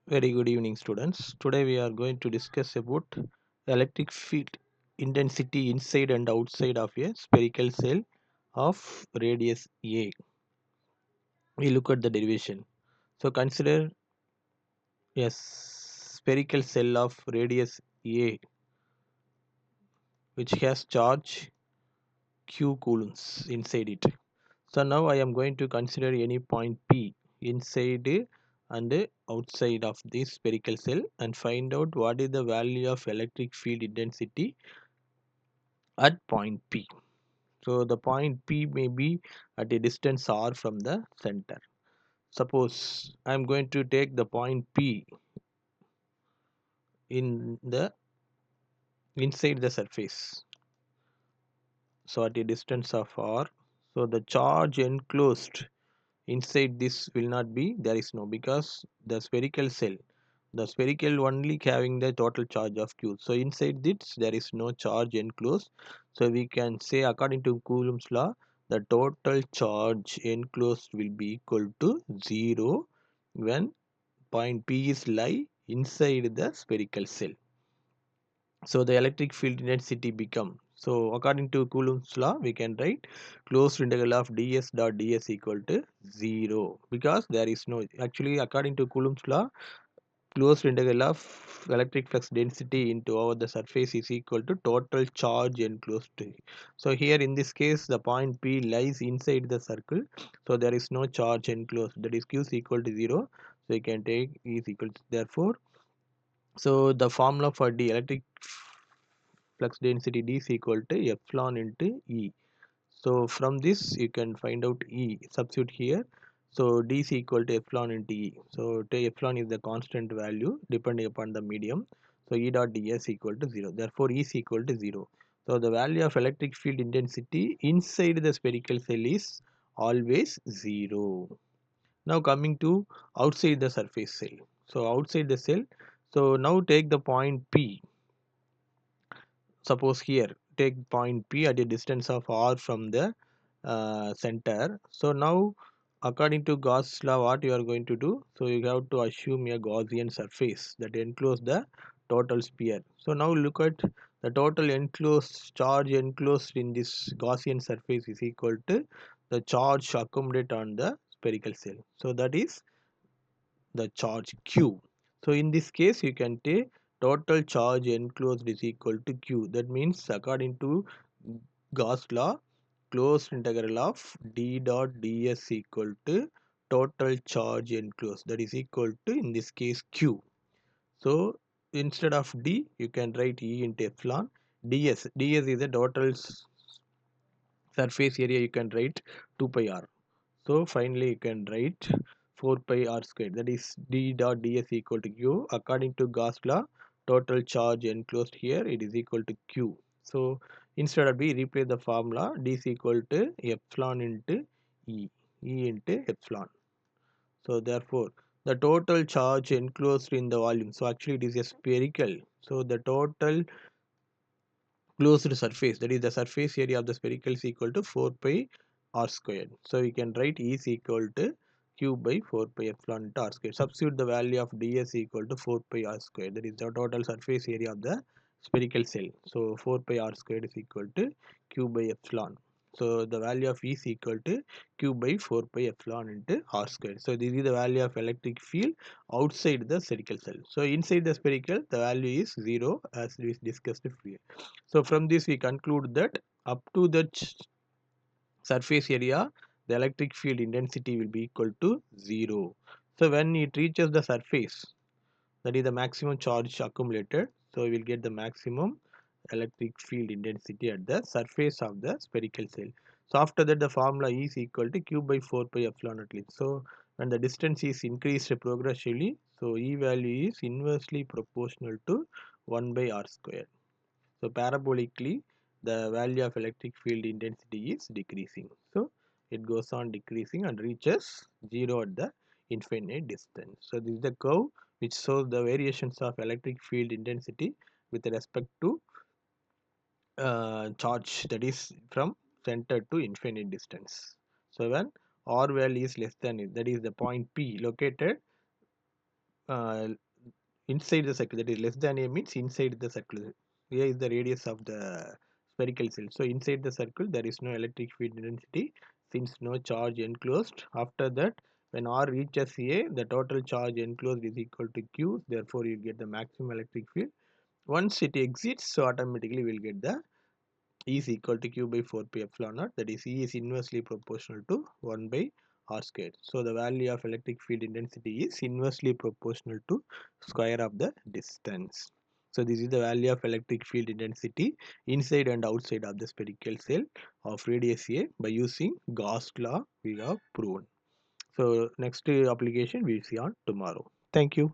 Very good evening, students. Today we are going to discuss about electric field intensity inside and outside of a spherical cell of radius A. We look at the derivation. So consider a spherical cell of radius A which has charge q coulombs inside it. So now I am going to consider any point P inside and outside of this spherical cell and find out what is the value of electric field intensity at point P. So the point P may be at a distance r from the center. Suppose I am going to take the point P in the inside the surface. So at a distance of r. So the charge enclosed inside this will not be, there is no, because the spherical only having the total charge of q, so inside this there is no charge enclosed. So we can say according to Coulomb's law, the total charge enclosed will be equal to 0 when point P is lie inside the spherical cell. So the electric field intensity become, so according to Coulomb's law we can write closed integral of ds dot ds equal to 0, because there is no, actually according to Coulomb's law, closed integral of electric flux density into over the surface is equal to total charge enclosed. So here in this case the point P lies inside the circle, so there is no charge enclosed, that is q is equal to 0. So you can take E is equal to, therefore, so the formula for the electric flux density D is equal to epsilon into E. So from this you can find out E, substitute here. So D is equal to epsilon into E. So epsilon is the constant value depending upon the medium. So E dot ds equal to 0. Therefore E is equal to 0. So the value of electric field intensity inside the spherical cell is always 0. Now coming to outside the surface cell. So outside the cell, so now take the point P. Suppose here take point P at a distance of r from the center. So now according to Gauss law, what you are going to do, so you have to assume a Gaussian surface that enclose the total sphere. So now look at the total enclosed charge enclosed in this Gaussian surface is equal to the charge accumulated on the spherical cell. So that is the charge q. So in this case you can take total charge enclosed is equal to q. That means according to Gauss law, closed integral of d dot ds equal to total charge enclosed, that is equal to, in this case, q. So instead of d you can write E into epsilon. ds is the total surface area, you can write 2 pi r. So finally you can write 4 pi r squared, that is d dot ds equal to q. According to Gauss law, total charge enclosed here, it is equal to q. So instead of b, replace the formula, d is equal to epsilon into e, e into epsilon. So therefore the total charge enclosed in the volume, so actually it is a spherical, so the total closed surface, that is the surface area of the spherical, is equal to 4 pi r squared. So we can write E is equal to q by 4 pi epsilon into r squared. Substitute the value of ds equal to 4 pi r squared, that is the total surface area of the spherical cell. So 4 pi r squared is equal to q by epsilon. So the value of E is equal to q by 4 pi epsilon into r squared. So this is the value of electric field outside the spherical cell. So inside the spherical the value is 0 as we discussed here. So from this we conclude that up to the surface area the electric field intensity will be equal to 0. So when it reaches the surface, that is the maximum charge accumulated, so we will get the maximum electric field intensity at the surface of the spherical cell. So after that the formula is equal to q by 4 pi epsilon at least. So when the distance is increased progressively, so E value is inversely proportional to 1 by r square. So parabolically, the value of electric field intensity is decreasing. So it goes on decreasing and reaches 0 at the infinite distance. So this is the curve which shows the variations of electric field intensity with respect to charge, that is from center to infinite distance. So when r value is less than it, that is the point P located uh, inside the circle, that is less than a means inside the circle. A is the radius of the spherical cell. So inside the circle there is no electric field intensity since no charge enclosed. After that, when R reaches A, the total charge enclosed is equal to Q, therefore you get the maximum electric field. Once it exits, so automatically we'll get the E is equal to Q by 4 pi epsilon naught, that is E is inversely proportional to 1 by R squared. So the value of electric field intensity is inversely proportional to square of the distance. So this is the value of electric field intensity inside and outside of the spherical cell of radius A by using Gauss law we have proven. So next application we will see on tomorrow. Thank you.